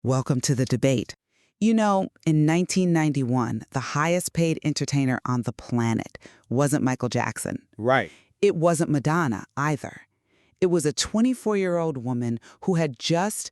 Welcome to the debate. You know, in 1991, the highest paid entertainer on the planet wasn't Michael Jackson. Right. It wasn't Madonna either. It was a 24-year-old woman who had just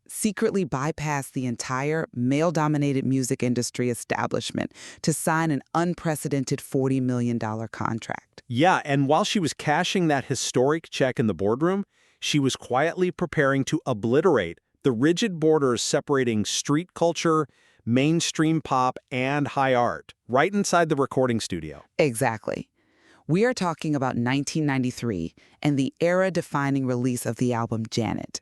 secretly bypassed the entire male-dominated music industry establishment to sign an unprecedented $40 million contract. Yeah, and while she was cashing that historic check in the boardroom, she was quietly preparing to obliterate the rigid borders separating street culture, mainstream pop, and high art, right inside the recording studio. Exactly. We are talking about 1993 and the era-defining release of the album Janet.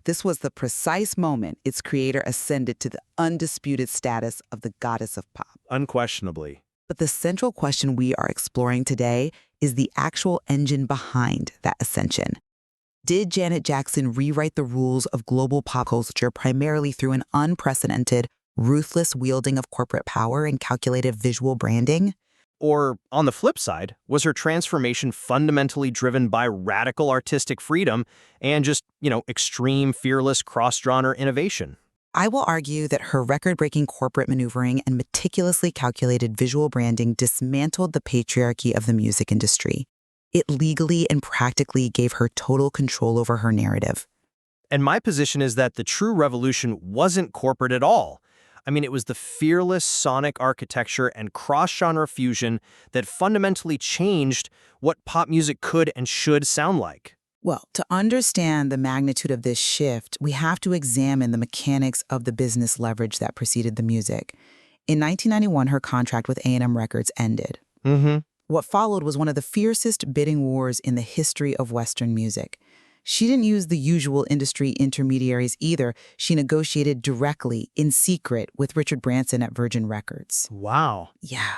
This was the precise moment its creator ascended to the undisputed status of the goddess of pop. Unquestionably. But the central question we are exploring today is the actual engine behind that ascension. Did Janet Jackson rewrite the rules of global pop culture primarily through an unprecedented, ruthless wielding of corporate power and calculated visual branding? Or, on the flip side, was her transformation fundamentally driven by radical artistic freedom and just, extreme, fearless, cross-genre innovation? I will argue that her record-breaking corporate maneuvering and meticulously calculated visual branding dismantled the patriarchy of the music industry. It legally and practically gave her total control over her narrative. And my position is that the true revolution wasn't corporate at all. I mean, it was the fearless sonic architecture and cross-genre fusion that fundamentally changed what pop music could and should sound like. Well, to understand the magnitude of this shift, we have to examine the mechanics of the business leverage that preceded the music. In 1991, her contract with A&M Records ended. What followed was one of the fiercest bidding wars in the history of Western music. She didn't use the usual industry intermediaries either. She negotiated directly, in secret, with Richard Branson at Virgin Records. Wow. Yeah.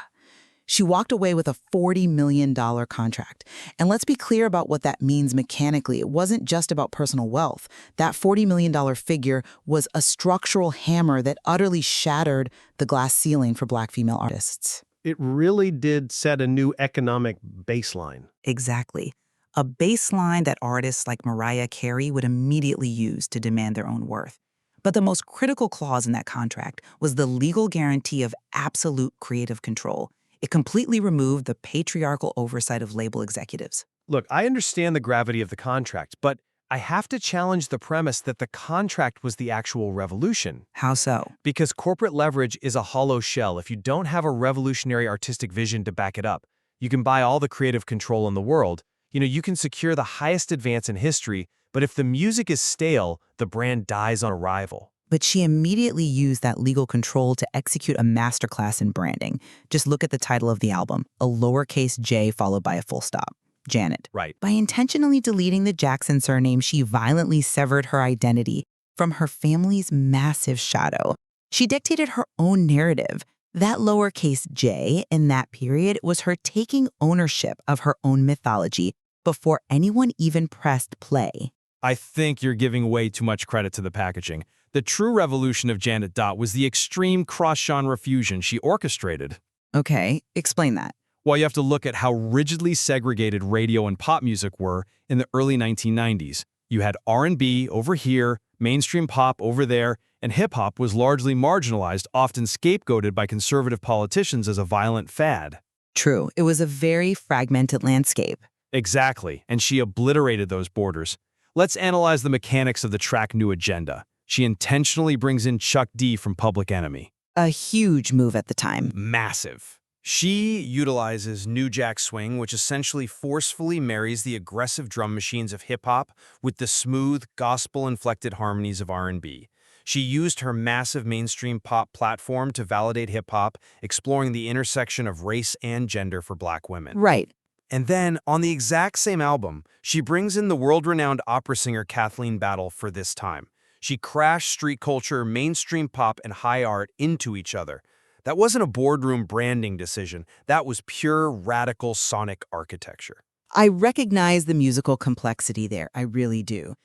She walked away with a $40 million contract. And let's be clear about what that means mechanically. It wasn't just about personal wealth. That $40 million figure was a structural hammer that utterly shattered the glass ceiling for Black female artists. It really did set a new economic baseline. Exactly. A baseline that artists like Mariah Carey would immediately use to demand their own worth. But the most critical clause in that contract was the legal guarantee of absolute creative control. It completely removed the patriarchal oversight of label executives. Look, I understand the gravity of the contract, but I have to challenge the premise that the contract was the actual revolution. How so? Because corporate leverage is a hollow shell if you don't have a revolutionary artistic vision to back it up. You can buy all the creative control in the world. You can secure the highest advance in history, but if the music is stale, the brand dies on arrival. But she immediately used that legal control to execute a masterclass in branding. Just look at the title of the album, a lowercase j followed by a full stop. Janet. Right. By intentionally deleting the Jackson surname, she violently severed her identity from her family's massive shadow. She dictated her own narrative. That lowercase j in that period was her taking ownership of her own mythology before anyone even pressed play. I think you're giving way too much credit to the packaging. The true revolution of Janet Dot was the extreme cross-genre fusion she orchestrated. Okay, explain that. Well, you have to look at how rigidly segregated radio and pop music were in the early 1990s. You had R&B over here, mainstream pop over there, and hip-hop was largely marginalized, often scapegoated by conservative politicians as a violent fad. True, it was a very fragmented landscape. Exactly, and she obliterated those borders. Let's analyze the mechanics of the track New Agenda. She intentionally brings in Chuck D from Public Enemy. A huge move at the time. Massive. She utilizes New Jack Swing, which essentially forcefully marries the aggressive drum machines of hip-hop with the smooth, gospel-inflected harmonies of R&B. She used her massive mainstream pop platform to validate hip-hop, exploring the intersection of race and gender for Black women. Right. And then, on the exact same album, she brings in the world-renowned opera singer Kathleen Battle for this time. She crashed street culture, mainstream pop, and high art into each other. That wasn't a boardroom branding decision. That was pure, radical sonic architecture. I recognize the musical complexity there, I really do.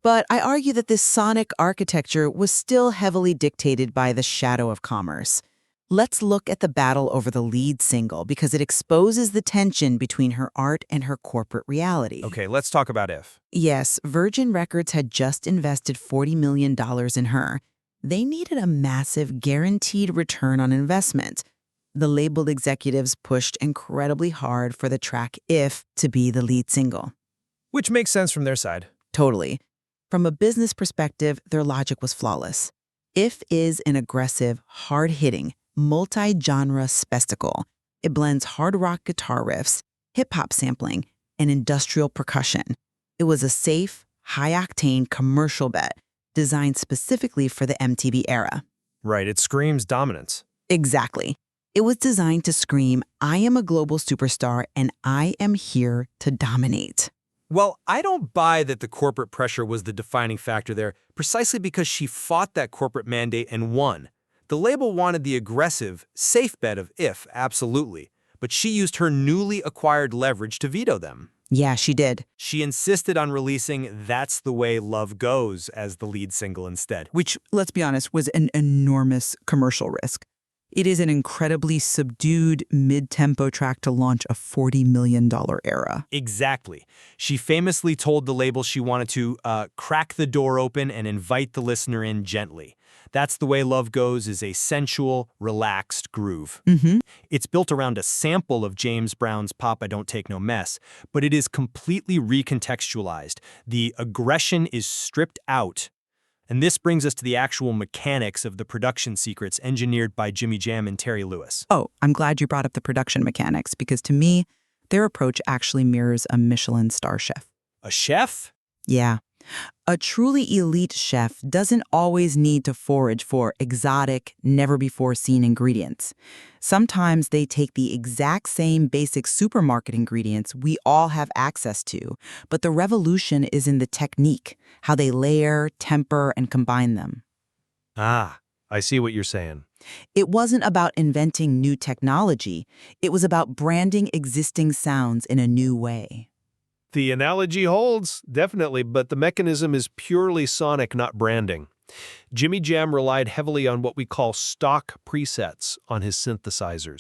But I argue that this sonic architecture was still heavily dictated by the shadow of commerce. Let's look at the battle over the lead single because it exposes the tension between her art and her corporate reality. Okay, let's talk about If. Yes, Virgin Records had just invested $40 million in her. They needed a massive guaranteed return on investment. The label executives pushed incredibly hard for the track If to be the lead single. Which makes sense from their side. Totally. From a business perspective, their logic was flawless. If is an aggressive, hard-hitting, multi-genre spectacle. It blends hard rock guitar riffs, hip-hop sampling, and industrial percussion. It was a safe, high-octane commercial bet designed specifically for the MTV era. Right, it screams dominance. Exactly. It was designed to scream, I am a global superstar and I am here to dominate. Well, I don't buy that the corporate pressure was the defining factor there, precisely because she fought that corporate mandate and won. The label wanted the aggressive, safe bet of If, absolutely, but she used her newly acquired leverage to veto them. Yeah, she did. She insisted on releasing That's the Way Love Goes as the lead single instead. Which, let's be honest, was an enormous commercial risk. It is an incredibly subdued mid-tempo track to launch a $40 million era. Exactly. She famously told the label she wanted to crack the door open and invite the listener in gently. That's the Way Love Goes is a sensual, relaxed groove. It's built around a sample of James Brown's Papa Don't Take No Mess, but it is completely recontextualized. The aggression is stripped out. And this brings us to the actual mechanics of the production secrets engineered by Jimmy Jam and Terry Lewis. Oh, I'm glad you brought up the production mechanics because to me, their approach actually mirrors a Michelin-star chef. A chef? Yeah. A truly elite chef doesn't always need to forage for exotic, never-before-seen ingredients. Sometimes they take the exact same basic supermarket ingredients we all have access to, but the revolution is in the technique, how they layer, temper, and combine them. Ah, I see what you're saying. It wasn't about inventing new technology. It was about branding existing sounds in a new way. The analogy holds, definitely, but the mechanism is purely sonic, not branding. Jimmy Jam relied heavily on what we call stock presets on his synthesizers,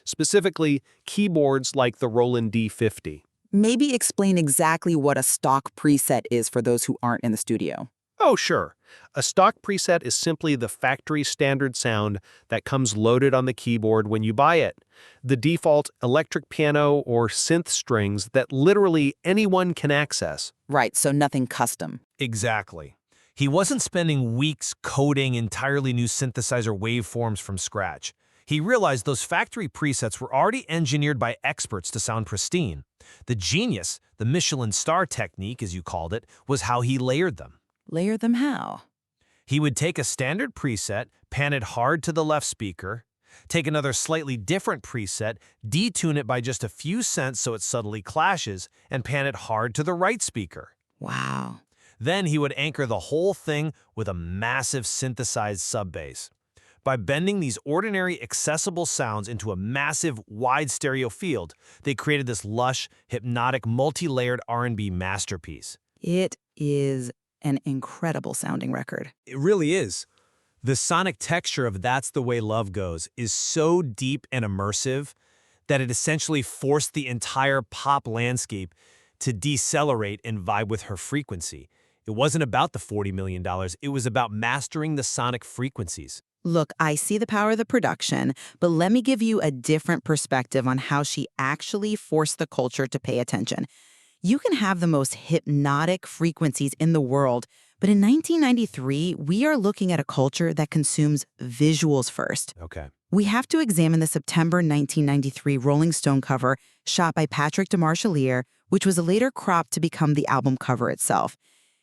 specifically keyboards like the Roland D50. Maybe explain exactly what a stock preset is for those who aren't in the studio. Oh, sure. A stock preset is simply the factory standard sound that comes loaded on the keyboard when you buy it. The default electric piano or synth strings that literally anyone can access. Right, so nothing custom. Exactly. He wasn't spending weeks coding entirely new synthesizer waveforms from scratch. He realized those factory presets were already engineered by experts to sound pristine. The genius, the Michelin-star technique, as you called it, was how he layered them. Layer them how? He would take a standard preset, pan it hard to the left speaker, take another slightly different preset, detune it by just a few cents so it subtly clashes, and pan it hard to the right speaker. Wow. Then he would anchor the whole thing with a massive synthesized sub-bass. By bending these ordinary accessible sounds into a massive, wide stereo field, they created this lush, hypnotic, multi-layered R&B masterpiece. It is an incredible sounding record. It really is. The sonic texture of That's the Way Love Goes is so deep and immersive that it essentially forced the entire pop landscape to decelerate and vibe with her frequency. It wasn't about the $40 million, it was about mastering the sonic frequencies. Look, I see the power of the production, but let me give you a different perspective on how she actually forced the culture to pay attention. You can have the most hypnotic frequencies in the world, but in 1993, we are looking at a culture that consumes visuals first. Okay. We have to examine the September 1993 Rolling Stone cover shot by Patrick DeMarchelier, which was later cropped to become the album cover itself.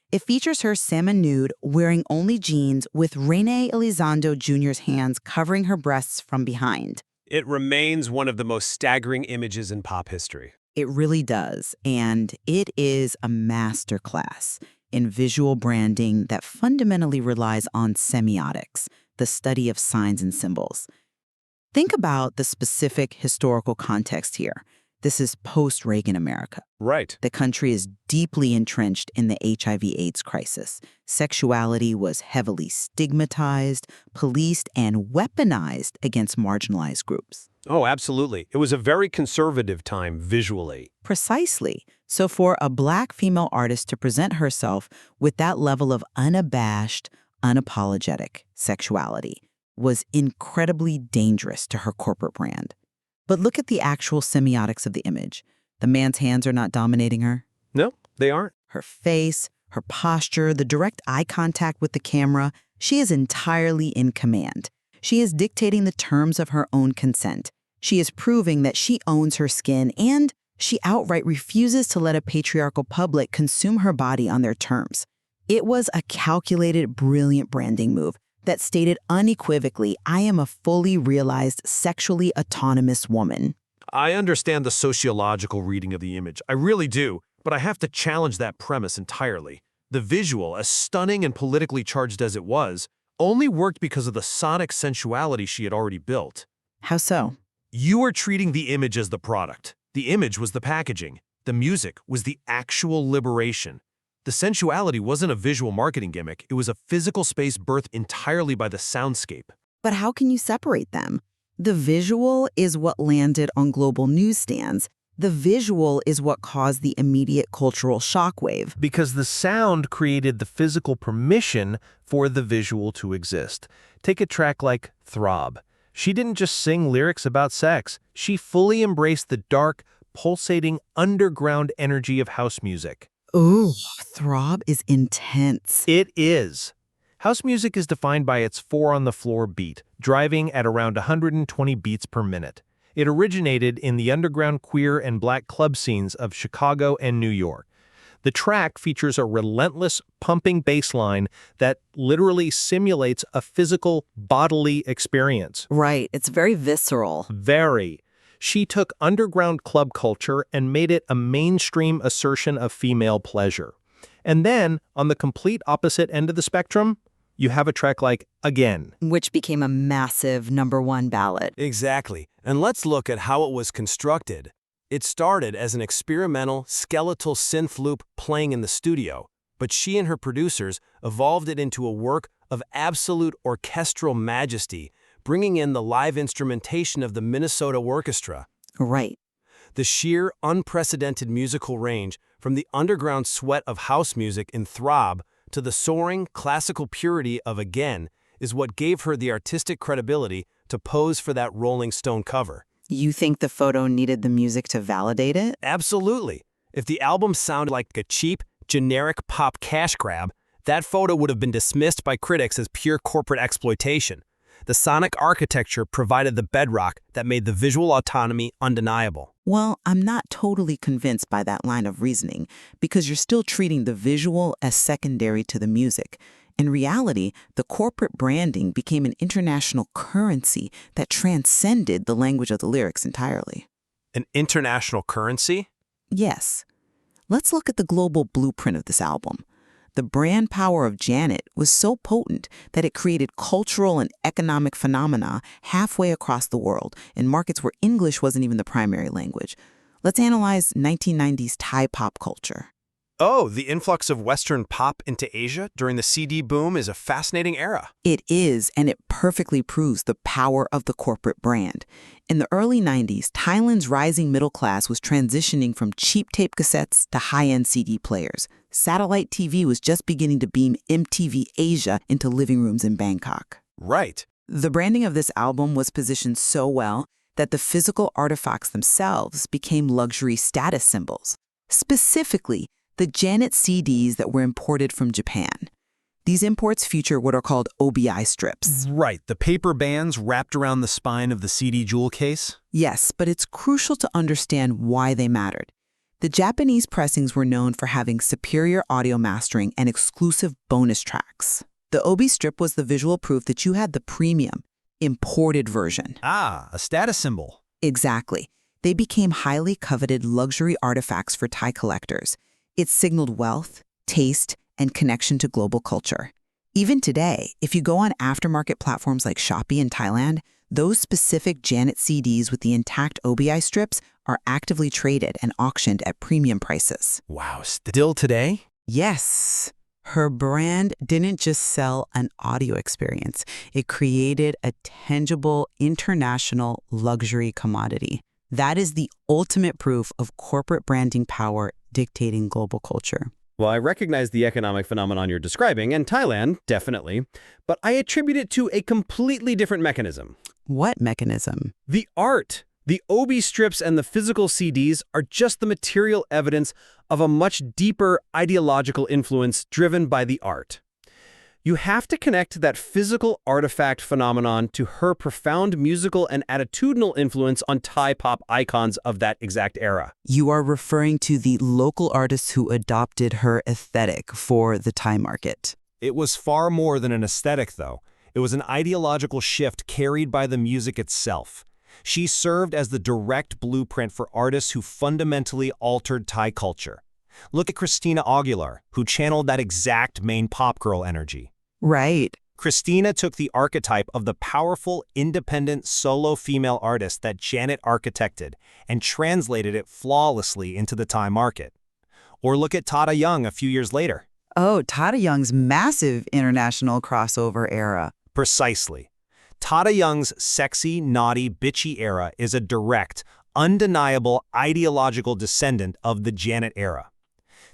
It features her salmon nude, wearing only jeans, with Rene Elizondo Jr.'s hands covering her breasts from behind. It remains one of the most staggering images in pop history. It really does, and it is a masterclass in visual branding that fundamentally relies on semiotics, the study of signs and symbols. Think about the specific historical context here. This is post-Reagan America. Right. The country is deeply entrenched in the HIV/AIDS crisis. Sexuality was heavily stigmatized, policed, and weaponized against marginalized groups. Oh, absolutely. It was a very conservative time visually. Precisely. So for a Black female artist to present herself with that level of unabashed, unapologetic sexuality was incredibly dangerous to her corporate brand. But look at the actual semiotics of the image. The man's hands are not dominating her. No, they aren't. Her face, her posture, the direct eye contact with the camera, she is entirely in command. She is dictating the terms of her own consent. She is proving that she owns her skin, and she outright refuses to let a patriarchal public consume her body on their terms. It was a calculated, brilliant branding move that stated unequivocally, I am a fully realized, sexually autonomous woman. I understand the sociological reading of the image. I really do, but I have to challenge that premise entirely. The visual, as stunning and politically charged as it was, only worked because of the sonic sensuality she had already built. How so? You are treating the image as the product. The image was the packaging. The music was the actual liberation. The sensuality wasn't a visual marketing gimmick. It was a physical space birthed entirely by the soundscape. But how can you separate them? The visual is what landed on global newsstands. The visual is what caused the immediate cultural shockwave. Because the sound created the physical permission for the visual to exist. Take a track like Throb. She didn't just sing lyrics about sex. She fully embraced the dark, pulsating, underground energy of house music. Ooh, Throb is intense. It is. House music is defined by its 4-on-the-floor beat, driving at around 120 beats per minute. It originated in the underground queer and Black club scenes of Chicago and New York. The track features a relentless, pumping bass line that literally simulates a physical, bodily experience. Right, it's very visceral. Very. She took underground club culture and made it a mainstream assertion of female pleasure. And then, on the complete opposite end of the spectrum, you have a track like Again, which became a massive #1 ballad. Exactly. And let's look at how it was constructed. It started as an experimental, skeletal synth loop playing in the studio, but she and her producers evolved it into a work of absolute orchestral majesty, bringing in the live instrumentation of the Minnesota Orchestra. Right. The sheer, unprecedented musical range, from the underground sweat of house music in Throb to the soaring, classical purity of Again, is what gave her the artistic credibility to pose for that Rolling Stone cover. You think the photo needed the music to validate it? Absolutely. If the album sounded like a cheap, generic pop cash grab, that photo would have been dismissed by critics as pure corporate exploitation. The sonic architecture provided the bedrock that made the visual autonomy undeniable. Well, I'm not totally convinced by that line of reasoning, because you're still treating the visual as secondary to the music. In reality, the corporate branding became an international currency that transcended the language of the lyrics entirely. An international currency? Yes. Let's look at the global blueprint of this album. The brand power of Janet was so potent that it created cultural and economic phenomena halfway across the world in markets where English wasn't even the primary language. Let's analyze 1990s Thai pop culture. Oh, the influx of Western pop into Asia during the CD boom is a fascinating era. It is, and it perfectly proves the power of the corporate brand. In the early 90s, Thailand's rising middle class was transitioning from cheap tape cassettes to high-end CD players. Satellite TV was just beginning to beam MTV Asia into living rooms in Bangkok. Right. The branding of this album was positioned so well that the physical artifacts themselves became luxury status symbols. Specifically, the Janet CDs that were imported from Japan. These imports feature what are called OBI strips. Right, the paper bands wrapped around the spine of the CD jewel case? Yes, but it's crucial to understand why they mattered. The Japanese pressings were known for having superior audio mastering and exclusive bonus tracks. The OB strip was the visual proof that you had the premium, imported version. Ah, a status symbol. Exactly. They became highly coveted luxury artifacts for Thai collectors. It signaled wealth, taste, and connection to global culture. Even today, if you go on aftermarket platforms like Shopee in Thailand, Those specific Janet CDs with the intact OBI strips are actively traded and auctioned at premium prices. Wow, still today? Yes. Her brand didn't just sell an audio experience. It created a tangible international luxury commodity. That is the ultimate proof of corporate branding power dictating global culture. Well, I recognize the economic phenomenon you're describing, and Thailand, definitely, but I attribute it to a completely different mechanism. What mechanism? The art. The OB strips and the physical CDs are just the material evidence of a much deeper ideological influence driven by the art. You have to connect that physical artifact phenomenon to her profound musical and attitudinal influence on Thai pop icons of that exact era. You are referring to the local artists who adopted her aesthetic for the Thai market. It was far more than an aesthetic, though. It was an ideological shift carried by the music itself. She served as the direct blueprint for artists who fundamentally altered Thai culture. Look at Christina Aguilar, who channeled that exact main pop girl energy. Right. Christina took the archetype of the powerful, independent, solo female artist that Janet architected and translated it flawlessly into the Thai market. Or look at Tata Young a few years later. Oh, Tata Young's massive international crossover era. Precisely. Tata Young's sexy, naughty, bitchy era is a direct, undeniable ideological descendant of the Janet era.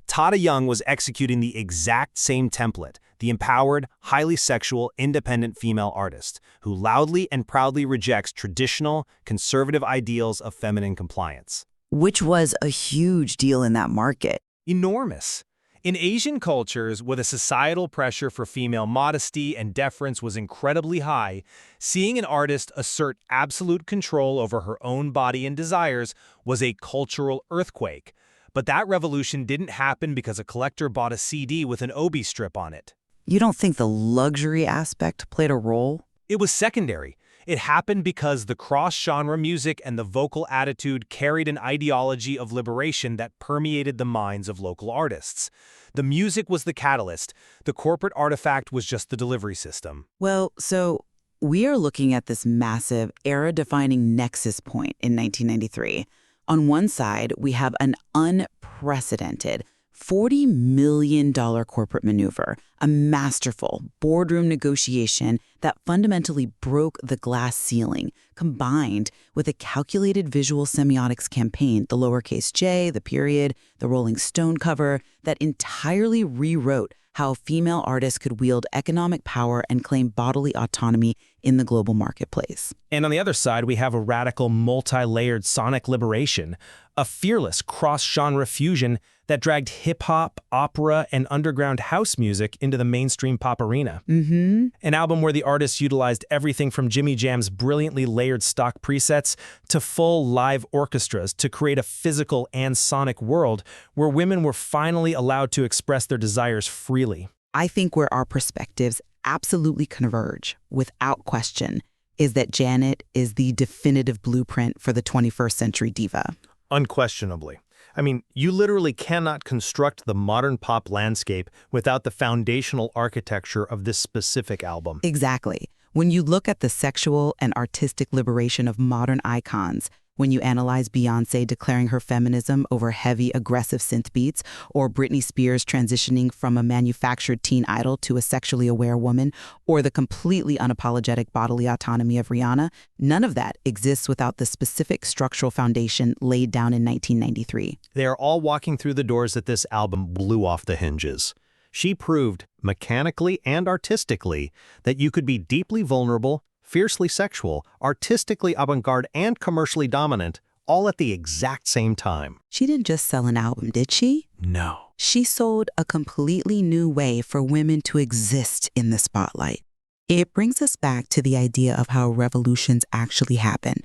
Tata Young was executing the exact same template, the empowered, highly sexual, independent female artist, who loudly and proudly rejects traditional, conservative ideals of feminine compliance. Which was a huge deal in that market. Enormous. In Asian cultures, where the societal pressure for female modesty and deference was incredibly high, seeing an artist assert absolute control over her own body and desires was a cultural earthquake. But that revolution didn't happen because a collector bought a CD with an OB strip on it. You don't think the luxury aspect played a role? It was secondary. It happened because the cross-genre music and the vocal attitude carried an ideology of liberation that permeated the minds of local artists. The music was the catalyst. The corporate artifact was just the delivery system. Well, so we are looking at this massive era-defining nexus point in 1993. On one side, we have an unprecedented $40 million corporate maneuver, a masterful boardroom negotiation that fundamentally broke the glass ceiling, combined with a calculated visual semiotics campaign, the lowercase j, the period, the Rolling Stone cover, that entirely rewrote how female artists could wield economic power and claim bodily autonomy in the global marketplace. And on the other side, we have a radical, multi-layered sonic liberation, a fearless cross-genre fusion that dragged hip-hop, opera, and underground house music into the mainstream pop arena. An album where the artists utilized everything from Jimmy Jam's brilliantly layered stock presets to full live orchestras to create a physical and sonic world where women were finally allowed to express their desires freely. I think where our perspectives absolutely converge, without question, is that Janet is the definitive blueprint for the 21st century diva. Unquestionably. I mean, you literally cannot construct the modern pop landscape without the foundational architecture of this specific album. Exactly. When you look at the sexual and artistic liberation of modern icons, when you analyze Beyoncé declaring her feminism over heavy, aggressive synth beats, or Britney Spears transitioning from a manufactured teen idol to a sexually aware woman, or the completely unapologetic bodily autonomy of Rihanna, none of that exists without the specific structural foundation laid down in 1993. They are all walking through the doors that this album blew off the hinges. She proved, mechanically and artistically, that you could be deeply vulnerable, fiercely sexual, artistically avant-garde, and commercially dominant, all at the exact same time. She didn't just sell an album, did she? No. She sold a completely new way for women to exist in the spotlight. It brings us back to the idea of how revolutions actually happen.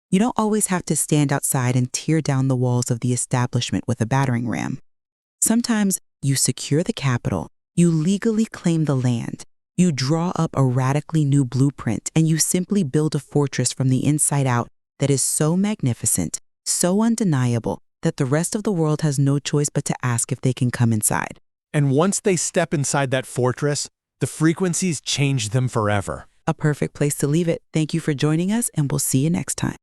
You don't always have to stand outside and tear down the walls of the establishment with a battering ram. Sometimes you secure the capital, you legally claim the land, you draw up a radically new blueprint, and you simply build a fortress from the inside out that is so magnificent, so undeniable, that the rest of the world has no choice but to ask if they can come inside. And once they step inside that fortress, the frequencies change them forever. a perfect place to leave it. Thank you for joining us, and we'll see you next time.